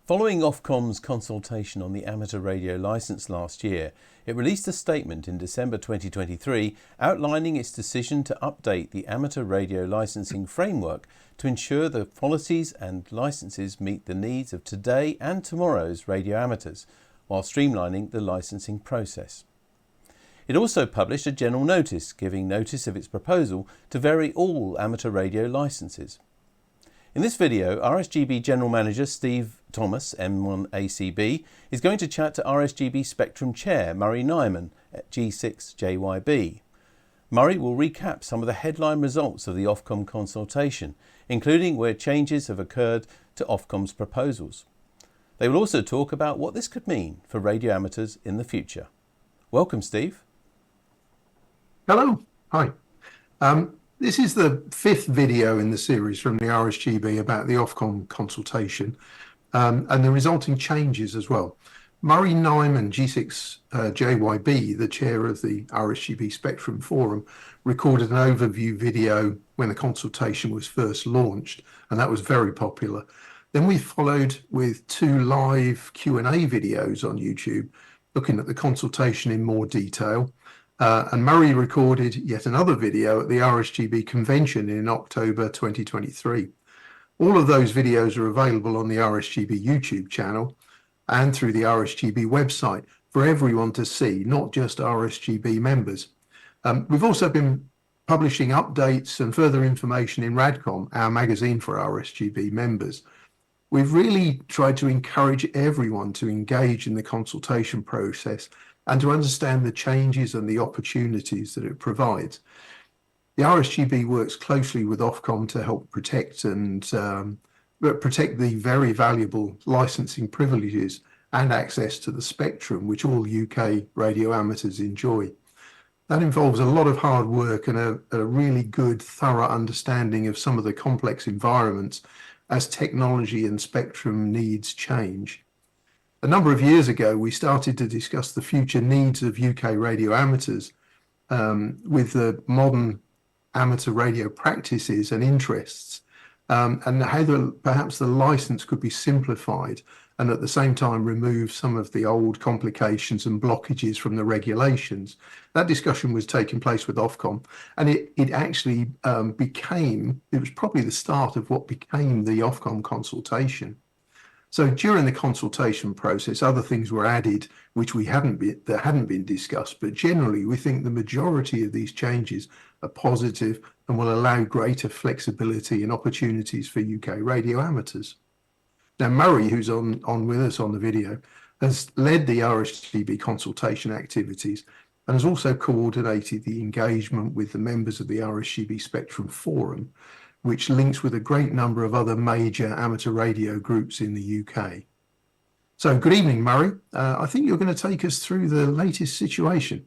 Following Ofcom's consultation on the amateur radio licence last year, it released a statement in December 2023 outlining its decision to update the amateur radio licensing framework to ensure the policies and licences meet the needs of today and tomorrow's radio amateurs, while streamlining the licensing process. It also published a general notice giving notice of its proposal to vary all amateur radio licences. In this video, RSGB General Manager Steve Thomas, M1ACB, is going to chat to RSGB Spectrum Chair Murray Niman at G6JYB. Murray will recap some of the headline results of the Ofcom consultation, including where changes have occurred to Ofcom's proposals. They will also talk about what this could mean for radio amateurs in the future. Welcome, Steve. Hello. Hi. This is the fifth video in the series from the RSGB about the Ofcom consultation and the resulting changes as well. Murray Niman, G6JYB, the chair of the RSGB Spectrum Forum, recorded an overview video when the consultation was first launched, and that was very popular. Then we followed with two live Q&A videos on YouTube, looking at the consultation in more detail. And Murray recorded yet another video at the RSGB convention in October 2023. All of those videos are available on the RSGB YouTube channel and through the RSGB website for everyone to see, not just RSGB members. We've also been publishing updates and further information in RADCOM, our magazine for RSGB members. We've really tried to encourage everyone to engage in the consultation process and to understand the changes and the opportunities that it provides. The RSGB works closely with Ofcom to help protect the very valuable licensing privileges and access to the spectrum which all UK radio amateurs enjoy. That involves a lot of hard work and a really good, thorough understanding of some of the complex environments as technology and spectrum needs change. A number of years ago, we started to discuss the future needs of UK radio amateurs with the modern amateur radio practices and interests, and how perhaps the license could be simplified and at the same time remove some of the old complications and blockages from the regulations. That discussion was taking place with Ofcom, and it actually it was probably the start of what became the Ofcom consultation. So during the consultation process, other things were added which that hadn't been discussed, but generally we think the majority of these changes are positive and will allow greater flexibility and opportunities for UK radio amateurs. Now Murray, who's on with us on the video, has led the RSGB consultation activities and has also coordinated the engagement with the members of the RSGB Spectrum Forum, which links with a great number of other major amateur radio groups in the UK. So good evening, Murray. I think you're going to take us through the latest situation.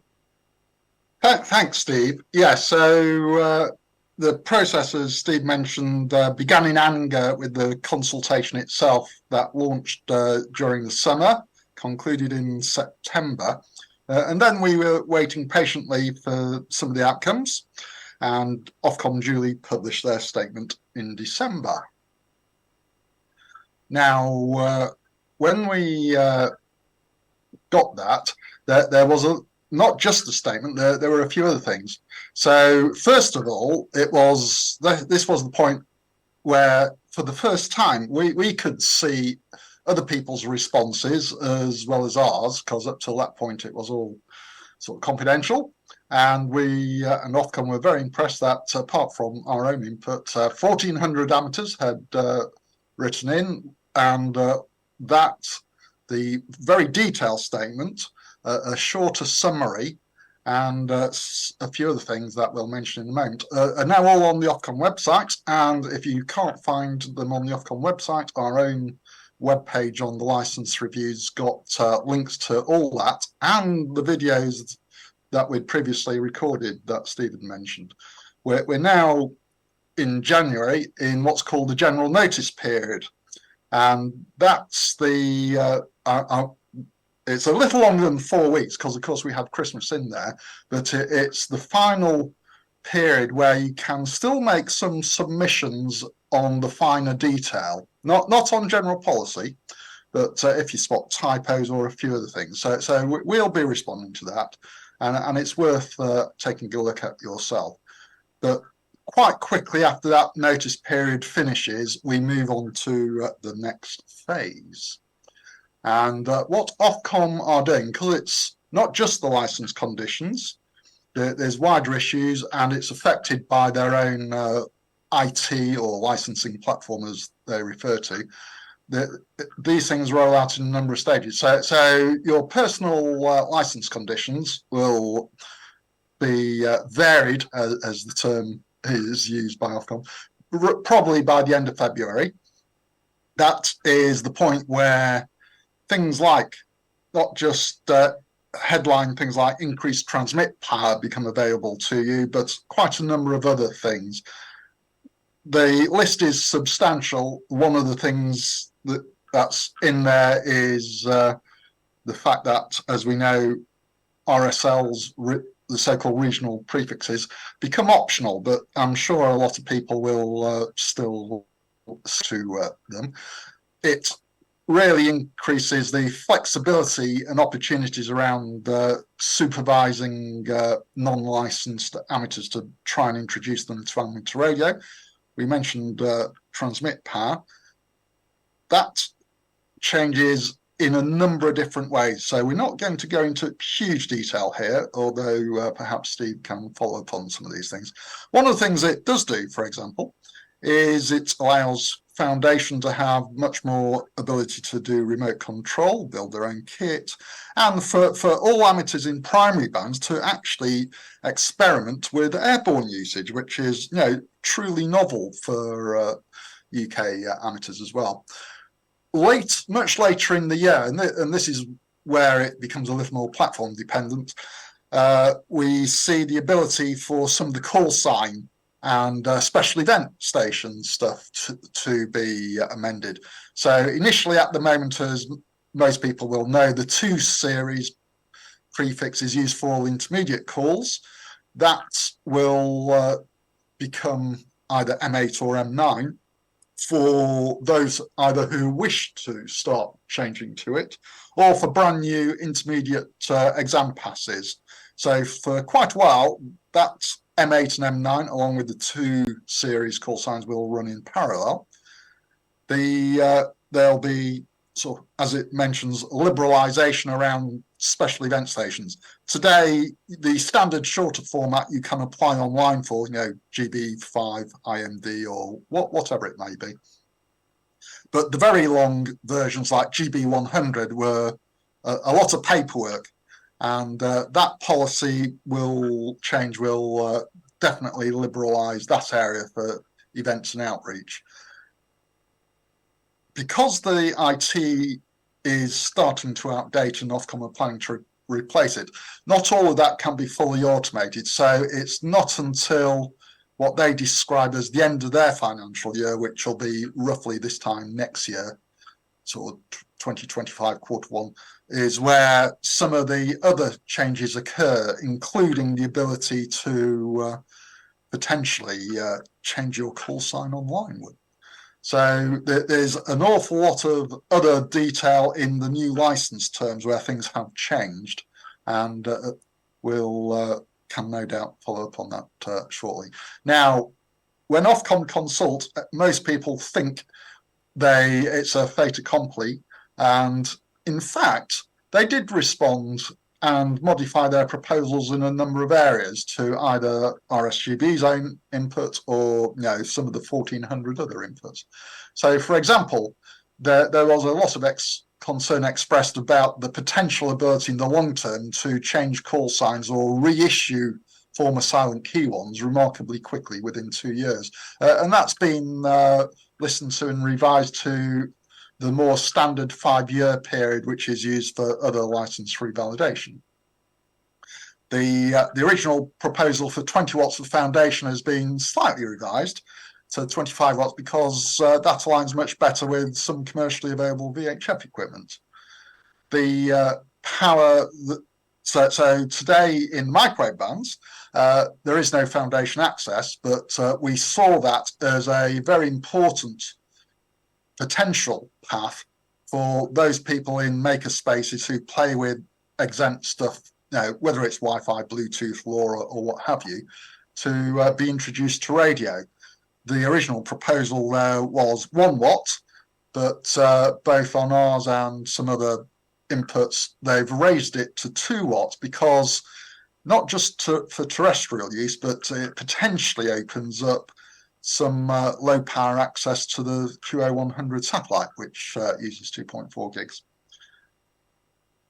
Thanks, Steve. Yeah, so the process, as Steve mentioned, began in anger with the consultation itself that launched during the summer, concluded in September. And then we were waiting patiently for some of the outcomes, and Ofcom duly published their statement in December. Now, when we got that, there was not just a statement, there were a few other things. So first of all, this was the point where for the first time we could see other people's responses as well as ours, because up till that point it was all sort of confidential. And we and Ofcom were very impressed that, apart from our own input, 1,400 amateurs had written in, and that the very detailed statement, a shorter summary, and a few other things that we'll mention in a moment, are now all on the Ofcom website. And if you can't find them on the Ofcom website, our own webpage on the license reviews got links to all that and the videos that we'd previously recorded that Stephen mentioned. We're now in January in what's called the general notice period, and that's the it's a little longer than 4 weeks because of course we had Christmas in there, but it's the final period where you can still make some submissions on the finer detail, not on general policy, but if you spot typos or a few other things. So we'll be responding to that, and it's worth taking a look at yourself. But quite quickly after that notice period finishes, we move on to the next phase. And what Ofcom are doing, because it's not just the license conditions, there's wider issues, and it's affected by their own IT or licensing platform, as they refer to. These things roll out in a number of stages. So your personal license conditions will be varied, as the term is used by Ofcom, probably by the end of February. That is the point where things like, not just headline things like increased transmit power become available to you, but quite a number of other things. The list is substantial. One of the things that's in there is the fact that, as we know, RSLs, the so-called regional prefixes, become optional, but I'm sure a lot of people will still to them. It really increases the flexibility and opportunities around supervising non-licensed amateurs to try and introduce them to amateur radio. We mentioned transmit power. That changes in a number of different ways. So we're not going to go into huge detail here, although perhaps Steve can follow up on some of these things. One of the things it does do, for example, is it allows Foundation to have much more ability to do remote control, build their own kit, and for all amateurs in primary bands to actually experiment with airborne usage, which is, you know, truly novel for UK amateurs as well. Much later in the year, and this is where it becomes a little more platform dependent, we see the ability for some of the call sign and special event station stuff to be amended. So initially, at the moment, as most people will know, the 2 series prefix is used for all intermediate calls. That will become either M8 or M9 for those either who wish to start changing to it, or for brand new intermediate exam passes. So for quite a while, that's M8 and M9, along with the 2 series call signs, will run in parallel. There'll be, sort of, as it mentions, liberalisation around special event stations. Today, the standard shorter format you can apply online for, you know, GB5, IMD, or whatever it may be. But the very long versions like GB100 were a lot of paperwork. And that policy will change, will definitely liberalise that area for events and outreach. Because the IT is starting to outdate and Ofcom are planning to replace it, not all of that can be fully automated. So it's not until what they describe as the end of their financial year, which will be roughly this time next year, sort of 2025 Q1, is where some of the other changes occur, including the ability to potentially change your call sign online with. So there's an awful lot of other detail in the new license terms where things have changed, and we'll can no doubt follow up on that shortly. Now, when Ofcom consult, most people think it's a fait accompli, and in fact, they did respond and modify their proposals in a number of areas to either RSGB's own input or, you know, some of the 1,400 other inputs. So, for example, there was a lot of concern expressed about the potential ability in the long term to change call signs or reissue former silent key ones remarkably quickly within 2 years. And that's been listened to and revised to the more standard 5-year period, which is used for other license-free validation. The original proposal for 20 watts of foundation has been slightly revised to 25 watts because that aligns much better with some commercially available VHF equipment. The power, so today in microwave bands, there is no foundation access, but we saw that as a very important potential path for those people in maker spaces who play with exempt stuff, whether it's Wi-Fi, Bluetooth, LoRa, or what have you, to be introduced to radio. The original proposal there was 1 watt, but both on ours and some other inputs, they've raised it to 2 watts because not just for terrestrial use, but it potentially opens up some low power access to the QO100 satellite, which uses 2.4 gigs.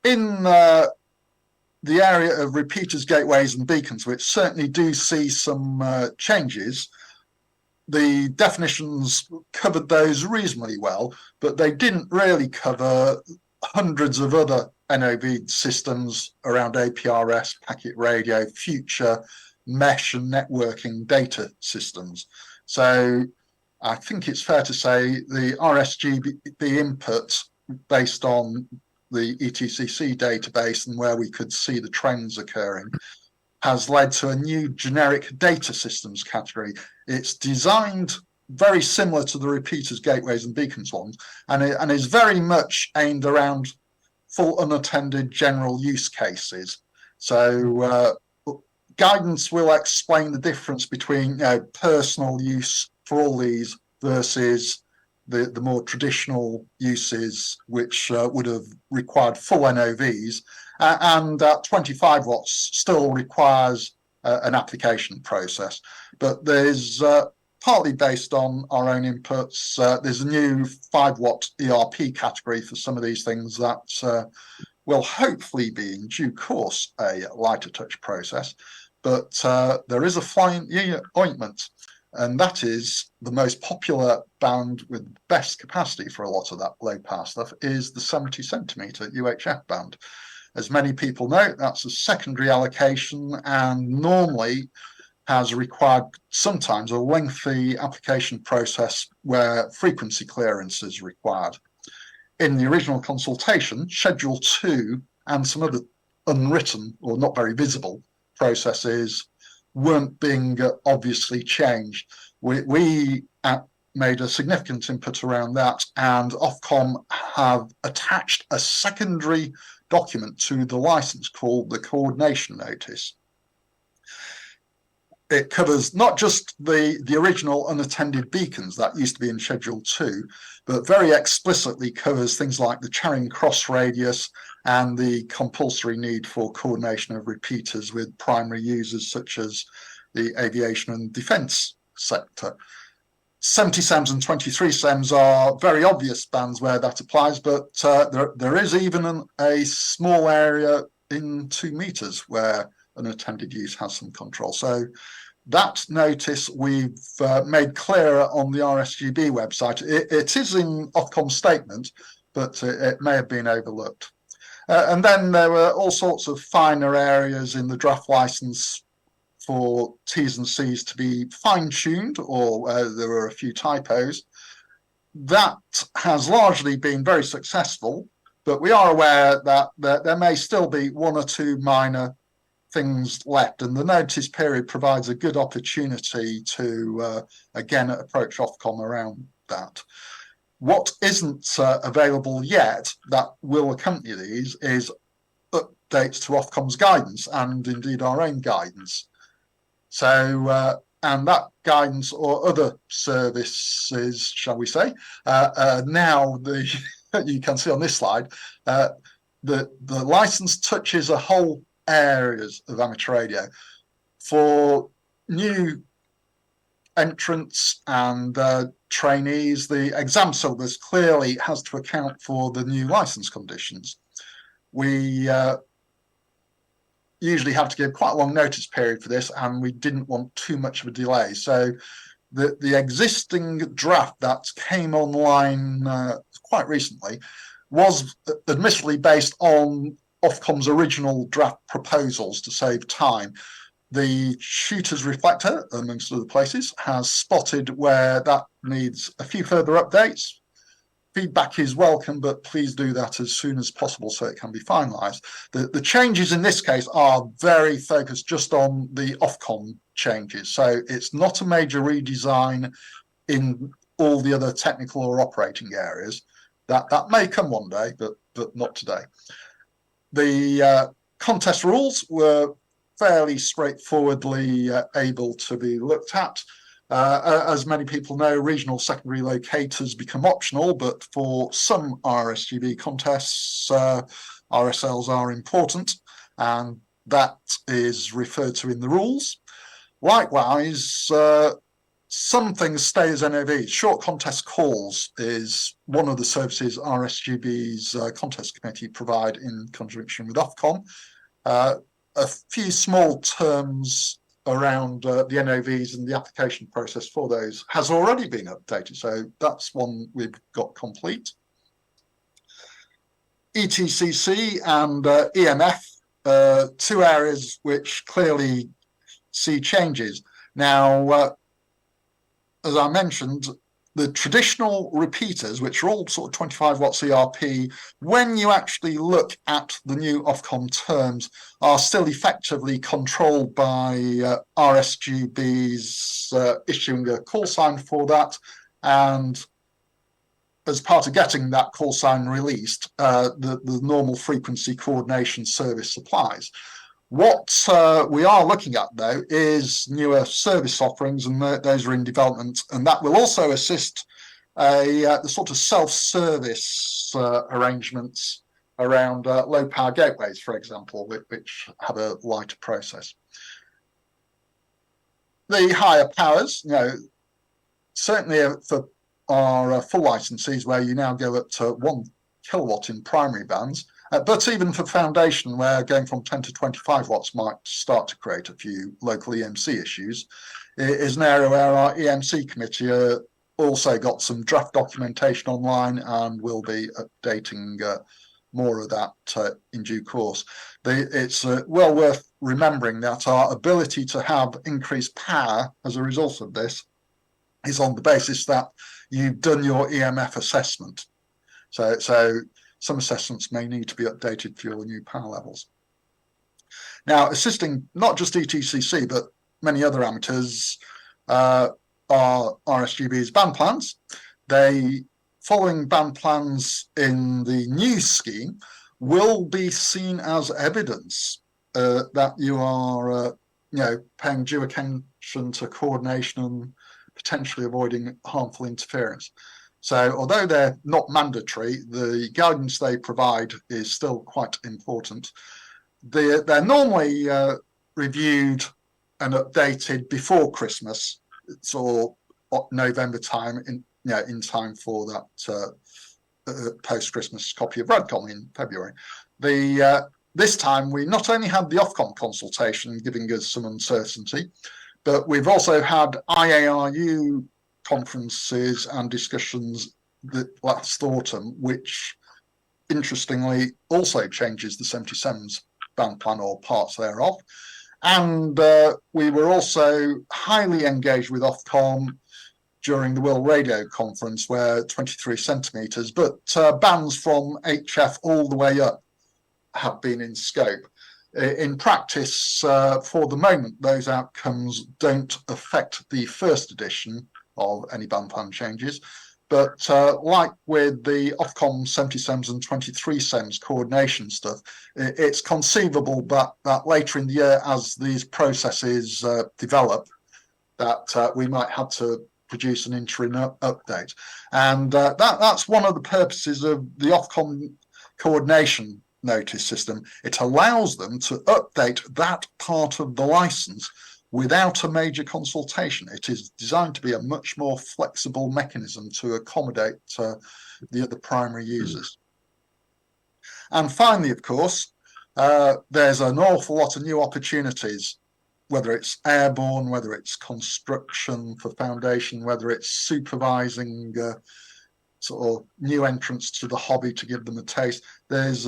In the area of repeaters, gateways and beacons, which certainly do see some changes, the definitions covered those reasonably well, but they didn't really cover hundreds of other NOV systems around APRS, packet radio, future mesh and networking data systems. So I think it's fair to say the RSGB inputs based on the ETCC database and where we could see the trends occurring has led to a new generic data systems category. It's designed very similar to the repeaters, gateways and beacons ones, and is very much aimed around full unattended general use cases. So guidance will explain the difference between personal use for all these versus the more traditional uses, which would have required full NOVs, and 25 watts still requires an application process. But there's partly based on our own inputs. There's a new 5 watt ERP category for some of these things that will hopefully be in due course a lighter touch process. But there is a fly in the ointment, and that is the most popular band with best capacity for a lot of that low power stuff is the 70 centimeter UHF band. As many people know, that's a secondary allocation and normally has required sometimes a lengthy application process where frequency clearance is required. In the original consultation, Schedule 2 and some other unwritten or not very visible processes weren't being obviously changed. We made a significant input around that, and Ofcom have attached a secondary document to the license called the coordination notice. It covers not just the original unattended beacons that used to be in Schedule 2, but very explicitly covers things like the Charing Cross radius and the compulsory need for coordination of repeaters with primary users such as the aviation and defence sector. 70 SEMS and 23 SEMS are very obvious bands where that applies, but there is even a small area in 2 meters where unattended use has some control. So that notice we've made clearer on the RSGB website. It is in Ofcom's statement, but it may have been overlooked. And then there were all sorts of finer areas in the draft license for T's and C's to be fine-tuned, or there were a few typos. That has largely been very successful, but we are aware that there may still be 1 or 2 minor things left, and the notice period provides a good opportunity to again approach Ofcom around that. What isn't available yet that will accompany these is updates to Ofcom's guidance and indeed our own guidance. So and that guidance or other services, shall we say, now you can see on this slide, the license touches a whole areas of amateur radio. For new entrants and trainees, the exam syllabus clearly has to account for the new license conditions. We usually have to give quite a long notice period for this, and we didn't want too much of a delay. So the existing draft that came online quite recently was admittedly based on Ofcom's original draft proposals to save time. The shooter's reflector, amongst other places, has spotted where that needs a few further updates. Feedback is welcome, but please do that as soon as possible so it can be finalised. The changes in this case are very focused just on the Ofcom changes. So it's not a major redesign in all the other technical or operating areas. That may come one day, but not today. The contest rules were fairly straightforwardly able to be looked at. As many people know, regional secondary locators become optional, but for some RSGB contests, RSLs are important, and that is referred to in the rules. Likewise, some things stay as NOVs. Short contest calls is one of the services RSGB's contest committee provide in conjunction with Ofcom. A few small terms around the NOVs and the application process for those has already been updated, so that's one we've got complete. ETCC and EMF, two areas which clearly see changes. Now, as I mentioned, the traditional repeaters, which are all sort of 25 watts ERP, when you actually look at the new Ofcom terms, are still effectively controlled by RSGB's issuing a call sign for that. And as part of getting that call sign released, the normal frequency coordination service applies. What we are looking at, though, is newer service offerings, and those are in development, and that will also assist the sort of self-service arrangements around low power gateways, for example, which have a lighter process. The higher powers, certainly for our full licenses, where you now go up to 1 kilowatt in primary bands, but even for foundation, where going from 10 to 25 watts might start to create a few local EMC issues, is an area where our EMC committee also got some draft documentation online and will be updating more of that in due course. It's well worth remembering that our ability to have increased power as a result of this is on the basis that you've done your EMF assessment. So some assessments may need to be updated for your new power levels. Now, assisting not just ETCC, but many other amateurs are RSGB's band plans. Following band plans in the new scheme will be seen as evidence that you are paying due attention to coordination and potentially avoiding harmful interference. So although they're not mandatory, the guidance they provide is still quite important. They're normally reviewed and updated before Christmas, or November time, in time for that post-Christmas copy of REDCOM in February. This time we not only had the Ofcom consultation giving us some uncertainty, but we've also had IARU conferences and discussions last autumn, which interestingly also changes the 77's band plan or parts thereof. And we were also highly engaged with Ofcom during the World Radio Conference, where 23 centimetres, but bands from HF all the way up have been in scope. In practice, for the moment, those outcomes don't affect the first edition of any band plan changes. But like with the Ofcom 77s and 23 SEMS coordination stuff, it's conceivable that later in the year, as these processes develop, that we might have to produce an interim update. And that's one of the purposes of the Ofcom coordination notice system. It allows them to update that part of the license without a major consultation. It is designed to be a much more flexible mechanism to accommodate the other primary users. And finally, of course, there's an awful lot of new opportunities, whether it's airborne, whether it's construction for foundation, whether it's supervising sort of new entrants to the hobby to give them a taste. There's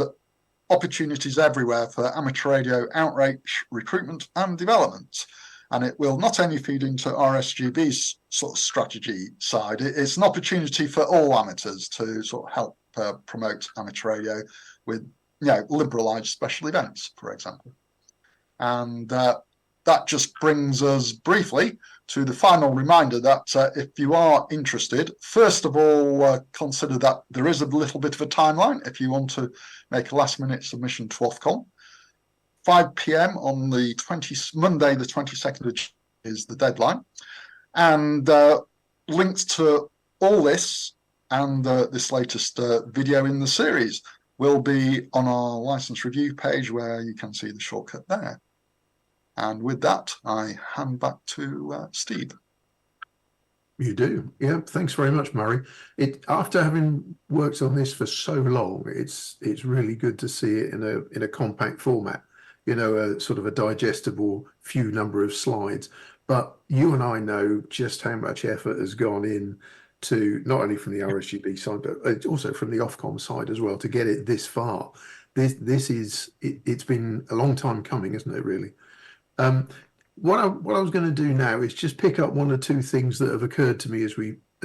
opportunities everywhere for amateur radio outreach, recruitment and development. And it will not only feed into RSGB's sort of strategy side, it's an opportunity for all amateurs to sort of help promote amateur radio with, liberalised special events, for example. And that just brings us briefly to the final reminder that if you are interested, first of all, consider that there is a little bit of a timeline if you want to make a last-minute submission to Ofcom. 5 p.m. on the Monday, the 22nd of June is the deadline. And links to all this and this latest video in the series will be on our license review page, where you can see the shortcut there. And with that, I hand back to Steve. You do, yeah. Thanks very much, Murray. After having worked on this for so long, it's really good to see it in a compact format. You know, a sort of a digestible few number of slides. But you and I know just how much effort has gone in to, not only from the RSGB side, but also from the Ofcom side as well, to get it this far. It's been a long time coming, isn't it, really? What I was going to do now is just pick up one or two things that have occurred to me as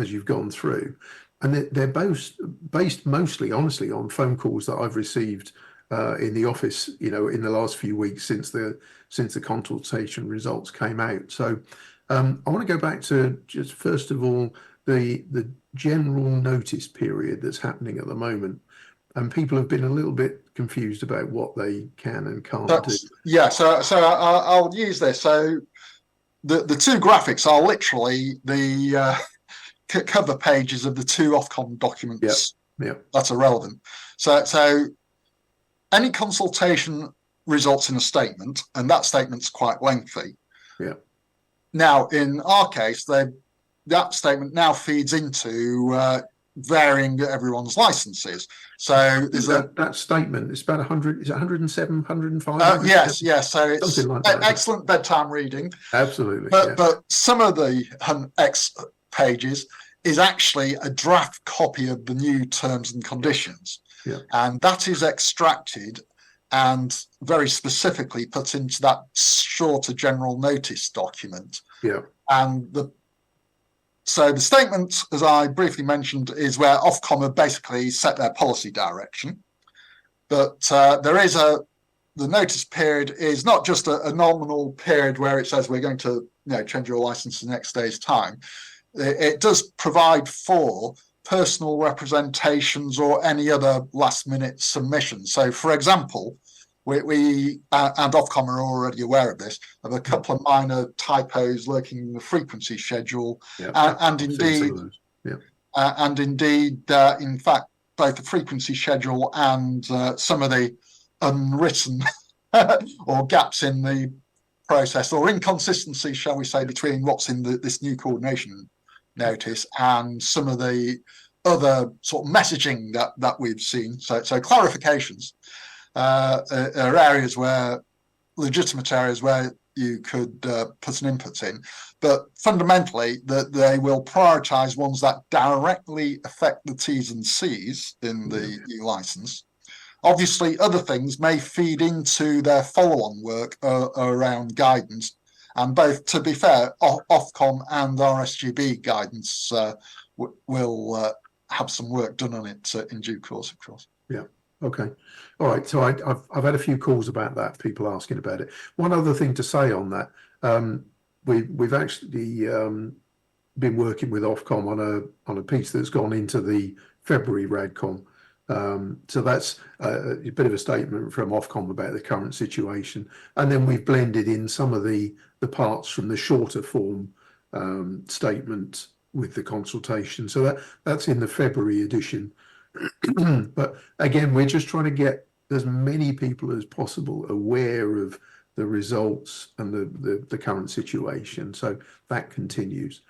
you've gone through, and they're both based mostly, honestly, on phone calls that I've received in the office, you know, in the last few weeks since the consultation results came out. So I want to go back to just first of all the general notice period that's happening at the moment. And people have been a little bit confused about what they can and can't do. Yeah, so I'll use this. So the two graphics are literally the cover pages of the two Ofcom documents that are relevant. So any consultation results in a statement, and that statement's quite lengthy. Yeah. Now, in our case, that statement now feeds into varying everyone's licenses. So there's that statement, it's about 100, is it 107, 105? Yes. So it's like that, excellent bedtime reading. Absolutely. But some of the X pages is actually a draft copy of the new terms and conditions. Yeah. And that is extracted and very specifically put into that shorter general notice document. Yeah. And so the statement, as I briefly mentioned, is where Ofcom have basically set their policy direction. But the notice period is not just a nominal period where it says we're going to change your license the next day's time. It does provide for personal representations or any other last-minute submissions. So, for example, we and Ofcom are already aware of this, of a couple of minor typos lurking in the frequency schedule, and indeed, in fact, both the frequency schedule and some of the unwritten or gaps in the process, or inconsistencies, shall we say, between what's in this new coordination notice and some of the other sort of messaging that we've seen. So clarifications are areas where, legitimate areas where you could put an input in, but fundamentally that they will prioritise ones that directly affect the T's and C's in the new licence. Obviously, other things may feed into their follow-on work around guidance, and both, to be fair, Ofcom and RSGB guidance will have some work done on it in due course, of course. Yeah. Okay. All right. So I've had a few calls about that, people asking about it. One other thing to say on that, we've actually been working with Ofcom on a piece that's gone into the February RADCOM. So that's a bit of a statement from Ofcom about the current situation, and then we've blended in some of the parts from the shorter form statement with the consultation. So that's in the February edition. But again, we're just trying to get as many people as possible aware of the results and the current situation. So that continues.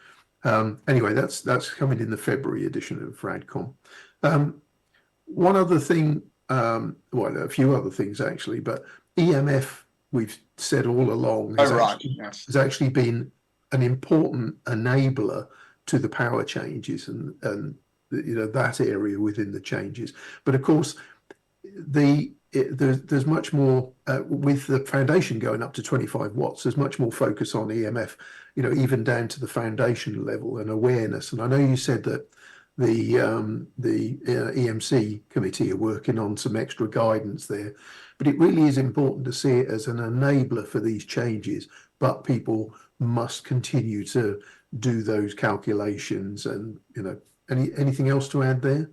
Anyway, that's coming in the February edition of RADCOM. One other thing, well, a few other things actually, but EMF, we've said all along, has actually been an important enabler to the power changes and that area within the changes. But of course, there's much more with the foundation going up to 25 watts. There's much more focus on EMF, even down to the foundation level and awareness. And I know you said that the EMC committee are working on some extra guidance there, but it really is important to see it as an enabler for these changes but people must continue to do those calculations. And, anything else to add there?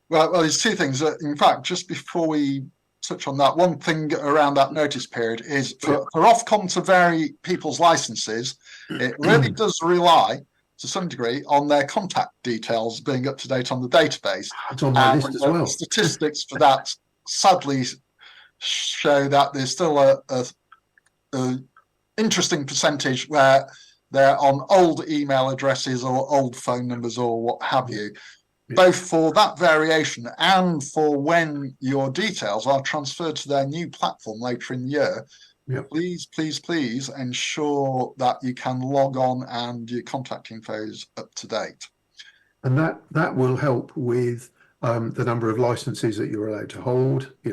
Well, there's two things. In fact, just before we touch on that, one thing around that notice period is for Ofcom to vary people's licenses, it really does rely to some degree on their contact details being up to date on the database. It's on my list as well. Statistics for that sadly show that there's still a interesting percentage where they're on old email addresses or old phone numbers or what have you. Both for that variation and for when your details are transferred to their new platform later in the year, please ensure that you can log on and your contact info is up to date. And that will help with the number of licenses that you're allowed to hold, at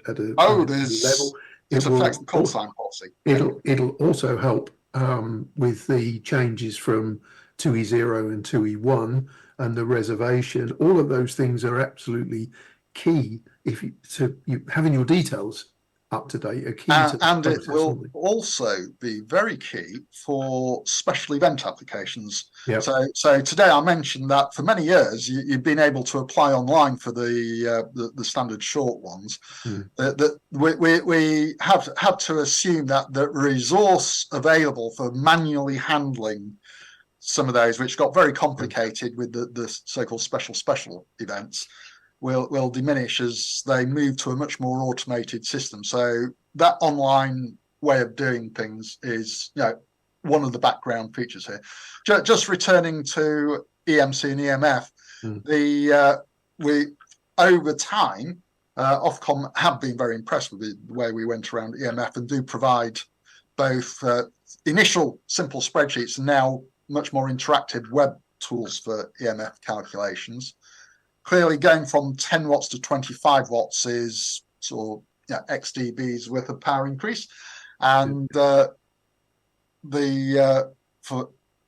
a level. It affects the call sign policy. It'll also help with the changes from 2E0 and 2E1 and the reservation. All of those things are absolutely key having your details up to date are key to the and process, it will also be very key for special event applications. So today I mentioned that for many years you've been able to apply online for the standard short ones. That we have had to assume that the resource available for manually handling some of those, which got very complicated with the so-called special events, will diminish as they move to a much more automated system. So that online way of doing things is, one of the background features here. Just returning to EMC and EMF, we over time, Ofcom have been very impressed with the way we went around EMF and do provide both initial simple spreadsheets and now much more interactive web tools for EMF calculations. Clearly, going from 10 watts to 25 watts is sort of X dB's worth of power increase, and for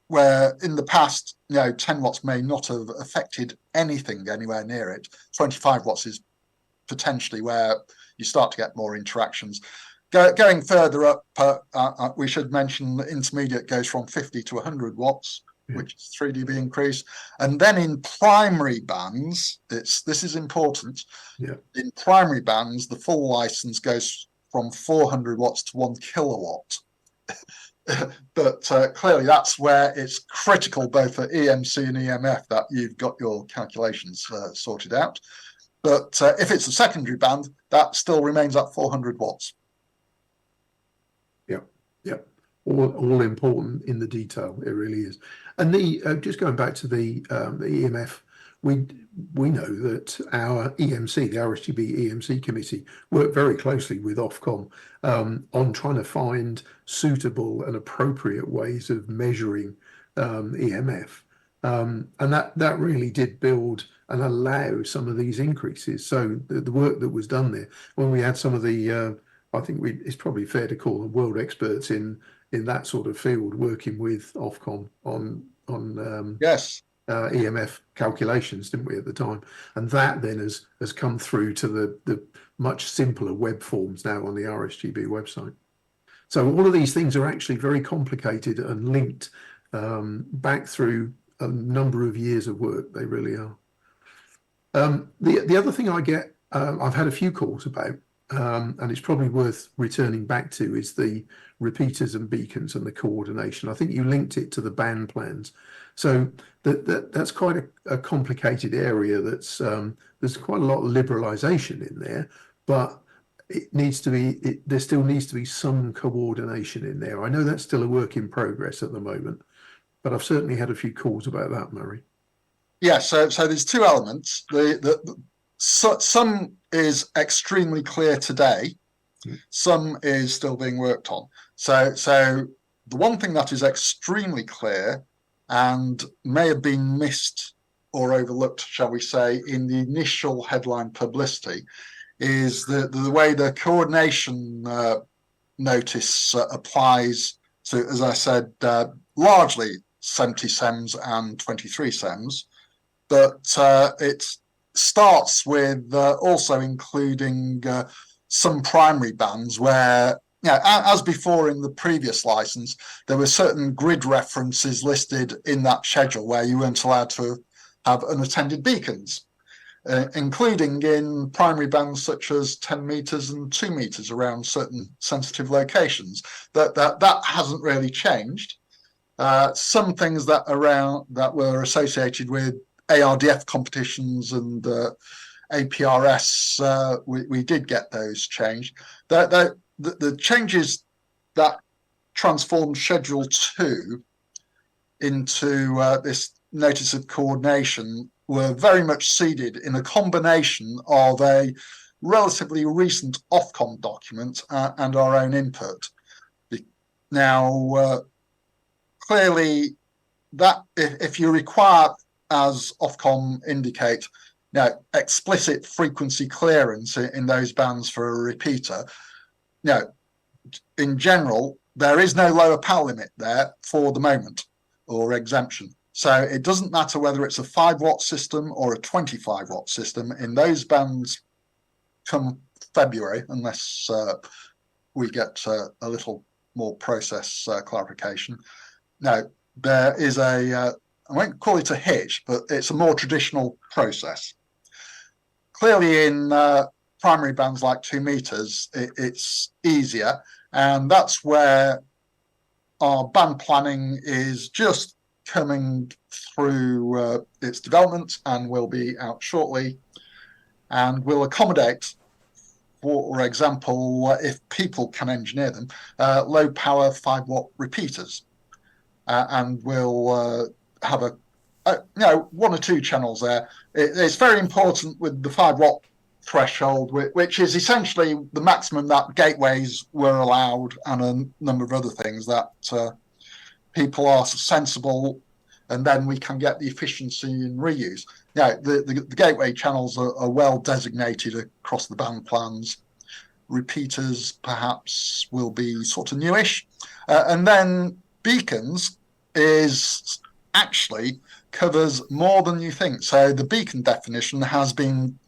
where in the past 10 watts may not have affected anything anywhere near it, 25 watts is potentially where you start to get more interactions. Going further up, we should mention the intermediate goes from 50 to 100 watts, which is 3 dB increase. And then in primary bands, this is important. In primary bands, the full license goes from 400 watts to 1 kilowatt. But clearly that's where it's critical both for EMC and EMF that you've got your calculations sorted out. But if it's a secondary band, that still remains at 400 watts. All important in the detail. It really is. And just going back to the EMF, we know that our EMC, the RSGB EMC committee, worked very closely with Ofcom on trying to find suitable and appropriate ways of measuring EMF, and that really did build and allow some of these increases. So the work that was done there, when we had some of the I think it's probably fair to call them world experts in that sort of field, working with Ofcom on EMF calculations, didn't we, at the time? And that then has come through to the much simpler web forms now on the RSGB website. So all of these things are actually very complicated and linked back through a number of years of work. They really are. The other thing I get, I've had a few calls about, and it's probably worth returning back to, is the repeaters and beacons and the coordination. I think you linked it to the band plans. So that's quite a complicated area. There's quite a lot of liberalisation in there, but there still needs to be some coordination in there. I know that's still a work in progress at the moment, but I've certainly had a few calls about that, Murray. Yeah, so there's two elements. Some is extremely clear today, some is still being worked on. So the one thing that is extremely clear and may have been missed or overlooked, shall we say, in the initial headline publicity is the way the coordination notice applies to, as I said, largely 70 SEMS and 23 SEMS, but it starts with also including some primary bands where as before in the previous license, there were certain grid references listed in that schedule where you weren't allowed to have unattended beacons, including in primary bands such as 10 meters and 2 meters around certain sensitive locations. That hasn't really changed. Some things that were associated with ARDF competitions and APRS, we did get those changed. The changes that transformed Schedule 2 into this Notice of Coordination were very much seeded in a combination of a relatively recent Ofcom document and our own input. Now, clearly, that if you require, as Ofcom indicate, explicit frequency clearance in those bands for a repeater, in general, there is no lower power limit there for the moment or exemption. So it doesn't matter whether it's a 5-watt system or a 25-watt system in those bands come February, unless we get a little more process clarification. Now, there is I won't call it a hitch, but it's a more traditional process. Clearly in primary bands like 2 meters, it's easier. And that's where our band planning is just coming through its development and will be out shortly, and will accommodate, for example, if people can engineer them, low power 5-watt repeaters, and we'll have one or two channels there. It's very important with the 5-watt threshold, which is essentially the maximum that gateways were allowed, and a number of other things that people are sensible, and then we can get the efficiency in reuse. The gateway channels are well designated across the band plans. Repeaters perhaps will be sort of newish, and then beacons is actually covers more than you think. So the beacon definition has been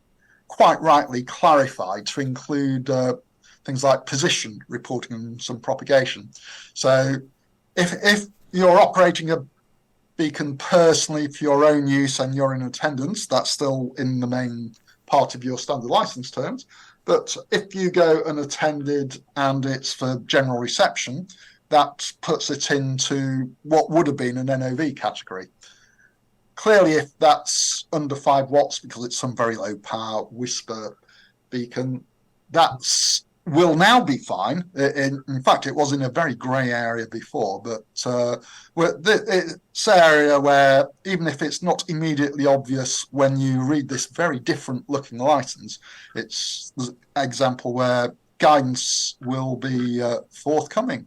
quite rightly clarified to include things like position reporting and some propagation. So if you're operating a beacon personally for your own use and you're in attendance, that's still in the main part of your standard license terms. But if you go unattended and it's for general reception, that puts it into what would have been an NOV category. Clearly, if that's under 5 watts, because it's some very low power whisper beacon, that will now be fine. In fact, it was in a very grey area before, but it's an area where, even if it's not immediately obvious when you read this very different looking license, it's an example where guidance will be forthcoming.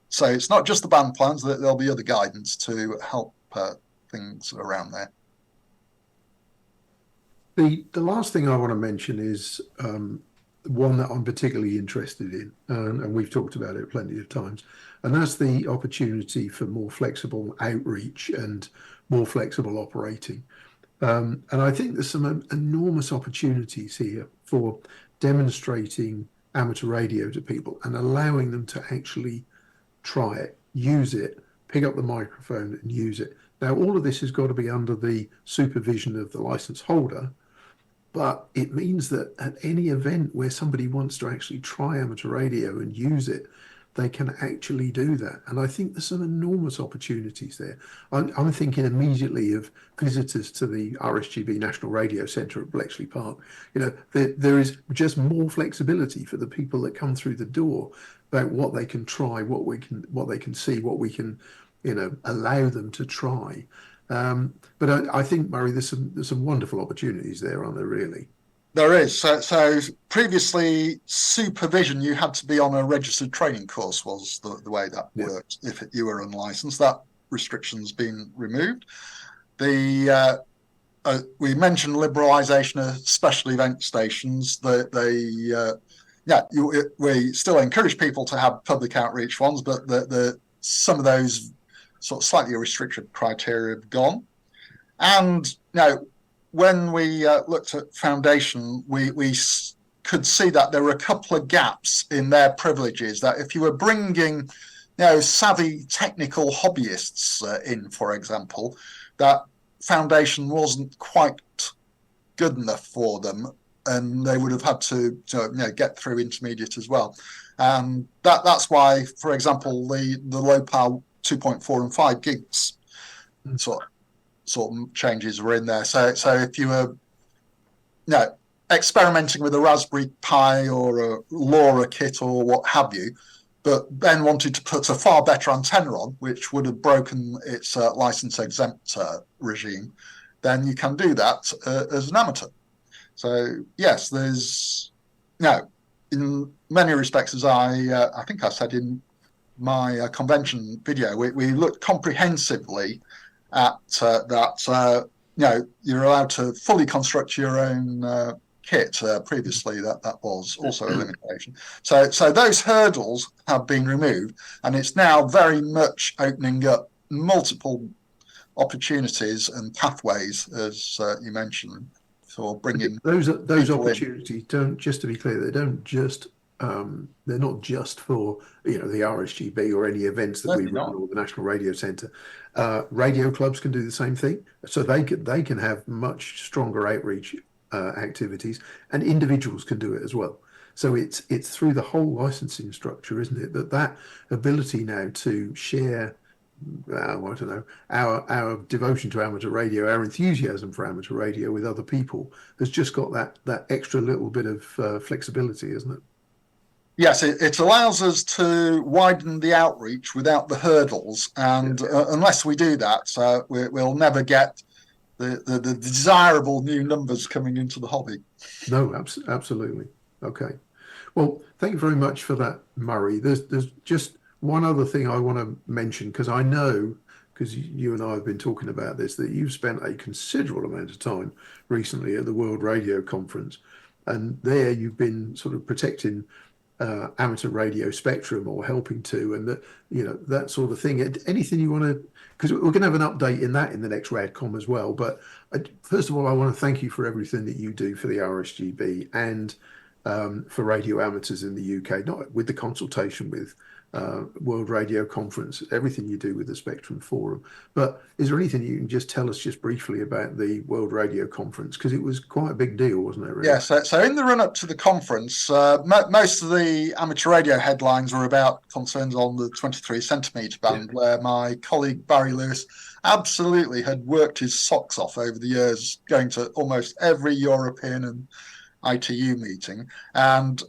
So it's not just the band plans, there'll be other guidance to help things around there. The last thing I want to mention is one that I'm particularly interested in, and we've talked about it plenty of times, and that's the opportunity for more flexible outreach and more flexible operating. And I think there's some enormous opportunities here for demonstrating amateur radio to people and allowing them to actually try it, use it, pick up the microphone and use it. Now, all of this has got to be under the supervision of the license holder, but it means that at any event where somebody wants to actually try amateur radio and use it, they can actually do that. And I think there's some enormous opportunities there. I'm thinking immediately of visitors to the RSGB National Radio Centre at Bletchley Park. There is just more flexibility for the people that come through the door about what they can try, what they can see, what we can, allow them to try. But I think, Murray, there's some wonderful opportunities there, aren't there, really? There is. So previously, supervision, you had to be on a registered training course, was the way that worked. If you were unlicensed, that restriction's been removed. We mentioned liberalisation of special event stations. We still encourage people to have public outreach ones, but some of those sort of slightly restricted criteria have gone. And when we looked at foundation, we could see that there were a couple of gaps in their privileges, that if you were bringing savvy technical hobbyists in, for example, that foundation wasn't quite good enough for them, and they would have had to get through intermediate as well. And that's why, for example, the low power 2.4 and 5 gigs sort of changes were in there. So if you were experimenting with a Raspberry Pi or a LoRa kit or what have you, but then wanted to put a far better antenna on, which would have broken its license exempt regime, then you can do that as an amateur. So yes, there's in many respects, as I think I said in my convention video, we looked comprehensively at that. You're allowed to fully construct your own kit. Previously, that was also a limitation. So those hurdles have been removed, and it's now very much opening up multiple opportunities and pathways, as you mentioned, for bringing those opportunities. Don't, just to be clear, they don't just they're not just for the RSGB or any events that we run or the National Radio Centre. Radio clubs can do the same thing, so they can have much stronger outreach activities, and individuals can do it as well. So it's through the whole licensing structure, isn't it, that ability now to share I don't know, our devotion to amateur radio, our enthusiasm for amateur radio with other people has just got that extra little bit of flexibility, isn't it? Yes, it allows us to widen the outreach without the hurdles, and unless we do that, we'll never get the desirable new numbers coming into the hobby. No, absolutely. Okay. Well, thank you very much for that, Murray. There's just one other thing I want to mention, because I know, because you and I have been talking about this, that you've spent a considerable amount of time recently at the World Radio Conference, and there you've been sort of protecting amateur radio spectrum, or helping to, and that sort of thing. Anything you want to, because we're going to have an update in the next RADCOM as well. But first of all, I want to thank you for everything that you do for the RSGB and for radio amateurs in the UK, not with the consultation with World Radio Conference, everything you do with the Spectrum Forum. But is there anything you can just tell us just briefly about the World Radio Conference? Because it was quite a big deal, wasn't it, really? Yeah, so in the run-up to the conference, most of the amateur radio headlines were about concerns on the 23 centimetre band, where my colleague Barry Lewis absolutely had worked his socks off over the years, going to almost every European and ITU meeting. And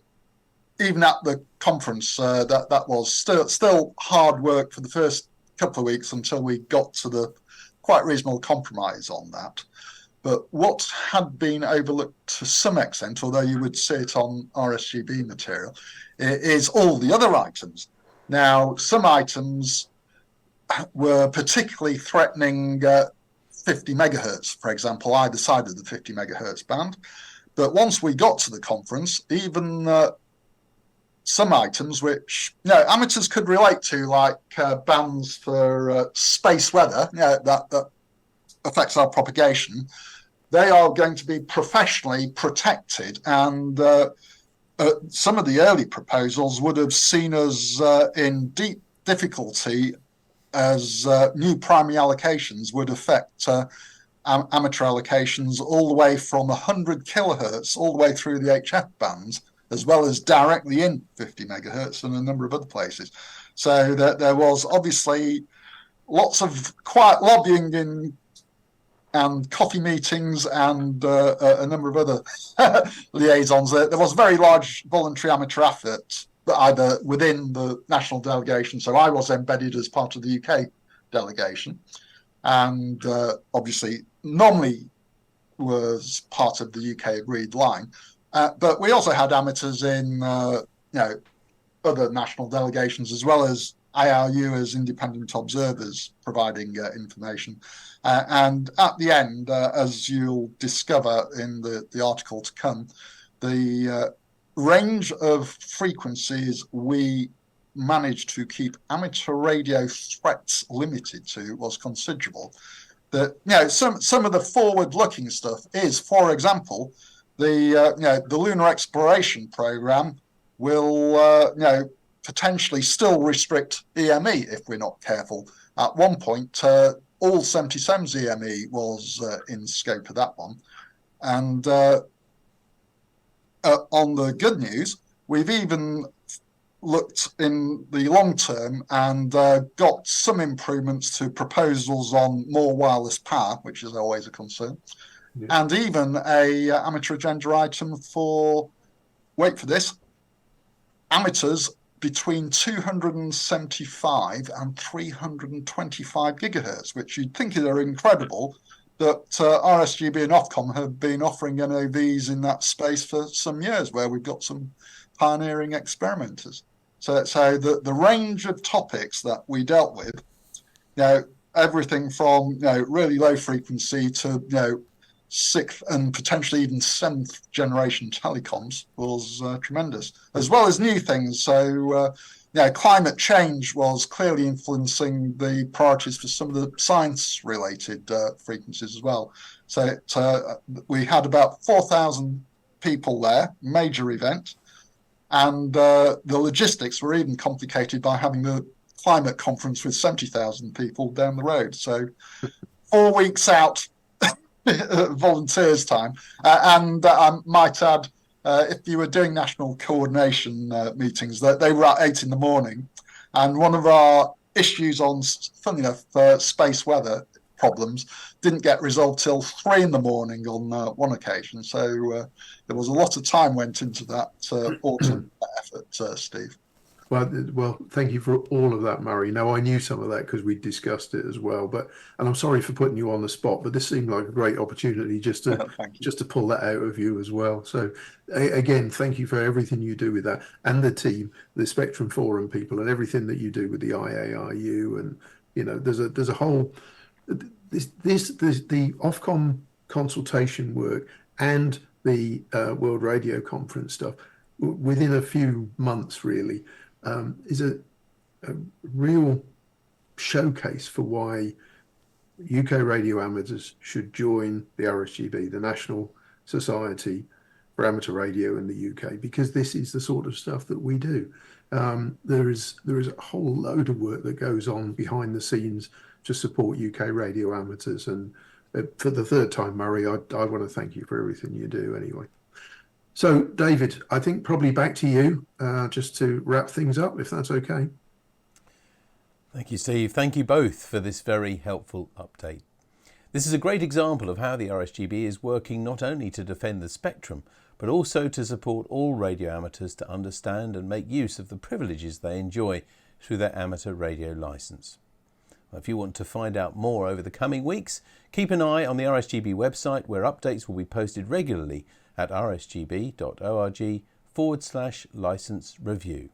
even at the conference, that was still hard work for the first couple of weeks until we got to the quite reasonable compromise on that. But what had been overlooked to some extent, although you would see it on RSGB material, is all the other items. Now, some items were particularly threatening 50 megahertz, for example, either side of the 50 megahertz band. But once we got to the conference, even some items which amateurs could relate to, like bands for space weather, that affects our propagation, they are going to be professionally protected. And some of the early proposals would have seen us in deep difficulty, as new primary allocations would affect amateur allocations all the way from 100 kilohertz all the way through the HF bands, as well as directly in 50 megahertz and a number of other places. So there was obviously lots of quiet lobbying and coffee meetings and a number of other liaisons. There was a very large voluntary amateur effort, either within the national delegation. So I was embedded as part of the UK delegation, and obviously normally was part of the UK agreed line. But we also had amateurs in other national delegations, as well as IRU as independent observers providing information. And at the end, as you'll discover in the article to come, the range of frequencies we managed to keep amateur radio threats limited to was considerable. That some of the forward-looking stuff is, for example, the lunar exploration program will potentially still restrict EME if we're not careful. At one point, all 77's EME was in scope of that one, and on the good news, we've even looked in the long term and got some improvements to proposals on more wireless power, which is always a concern, and even a amateur agenda item for, wait for this, amateurs between 275 and 325 gigahertz, which you'd think are incredible, that RSGB and Ofcom have been offering NOVs in that space for some years, where we've got some pioneering experimenters. So the range of topics that we dealt with, everything from really low frequency to sixth and potentially even seventh generation telecoms was tremendous, as well as new things. So climate change was clearly influencing the priorities for some of the science related frequencies as well. So we had about 4,000 people there, major event, and the logistics were even complicated by having the climate conference with 70,000 people down the road. So 4 weeks out volunteers time, and I might add, if you were doing national coordination meetings, that they were at 8 a.m, and one of our issues on, funny enough, space weather problems didn't get resolved till 3 a.m. on one occasion. So there was a lot of time went into that autumn effort, Steve. Well, thank you for all of that, Murray. Now, I knew some of that because we discussed it as well, and I'm sorry for putting you on the spot, but this seemed like a great opportunity just to pull that out of you as well. So again, thank you for everything you do with that, and the team, the Spectrum Forum people, and everything that you do with the IARU, and there's a whole the Ofcom consultation work and the World Radio Conference stuff within a few months really. Is a real showcase for why UK radio amateurs should join the RSGB, the National Society for Amateur Radio in the UK, because this is the sort of stuff that we do. There is a whole load of work that goes on behind the scenes to support UK radio amateurs, and for the third time, Murray, I want to thank you for everything you do anyway. So, David, I think probably back to you just to wrap things up, if that's okay. Thank you, Steve. Thank you both for this very helpful update. This is a great example of how the RSGB is working not only to defend the spectrum, but also to support all radio amateurs to understand and make use of the privileges they enjoy through their amateur radio licence. If you want to find out more over the coming weeks, keep an eye on the RSGB website, where updates will be posted regularly at rsgb.org/licence review.